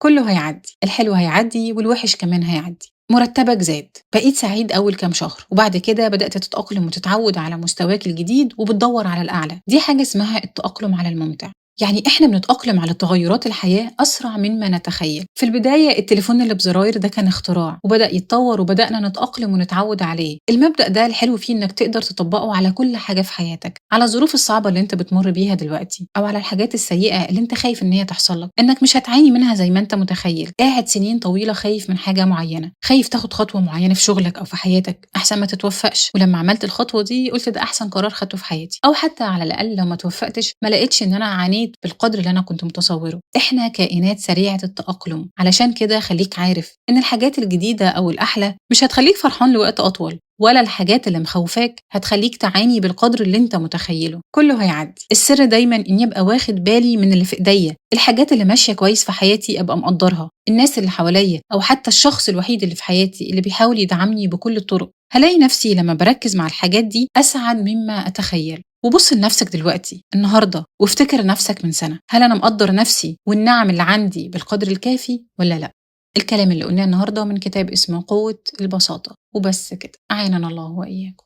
كله هيعدي، الحلو هيعدي والوحش كمان هيعدي. مرتبك زاد، بقيت سعيد أول كام شهر، وبعد كده بدأت تتأقلم وتتعود على مستواك الجديد وبتدور على الأعلى. دي حاجة اسمها التأقلم على الممتع. يعني إحنا بنتأقلم على تغيرات الحياة أسرع مما نتخيل. في البداية التليفون اللي بزراير ده كان اختراع وبدأ يتطور وبدأنا نتأقلم ونتعود عليه. المبدأ ده الحلو فيه إنك تقدر تطبقه على كل حاجة في حياتك، على الظروف الصعبة اللي أنت بتمر بيها دلوقتي أو على الحاجات السيئة اللي أنت خايف إن هي تحصل لك. إنك مش هتعاني منها زي ما أنت متخيل. قاعد سنين طويلة خايف من حاجة معينة، خايف تاخد خطوة معينة في شغلك أو في حياتك أحسن ما تتوفقش، ولما عملت الخطوة دي قلت ده أحسن قرار خدته في حياتي. أو حتى على الأقل لو ما توفقتش ما لقيتش إن أنا عانيت بالقدر اللي أنا كنت متصوره. إحنا كائنات سريعة التأقلم، علشان كده خليك عارف إن الحاجات الجديدة أو الأحلى مش هتخليك فرحان لوقت أطول، ولا الحاجات اللي مخوفاك هتخليك تعاني بالقدر اللي انت متخيله. كله هيعدي. السر دايما اني ابقى واخد بالي من اللي في ايديا، الحاجات اللي ماشيه كويس في حياتي ابقى مقدرها، الناس اللي حواليا او حتى الشخص الوحيد اللي في حياتي اللي بيحاول يدعمني بكل الطرق. هلاقي نفسي لما بركز مع الحاجات دي اسعد مما اتخيل. وبص لنفسك دلوقتي النهارده وافتكر نفسك من سنه، هل انا مقدر نفسي والنعم اللي عندي بالقدر الكافي ولا لا؟ الكلام اللي قلناه النهارده من كتاب اسمه قوة البساطة. وبس كده، أعاننا الله وإياكم.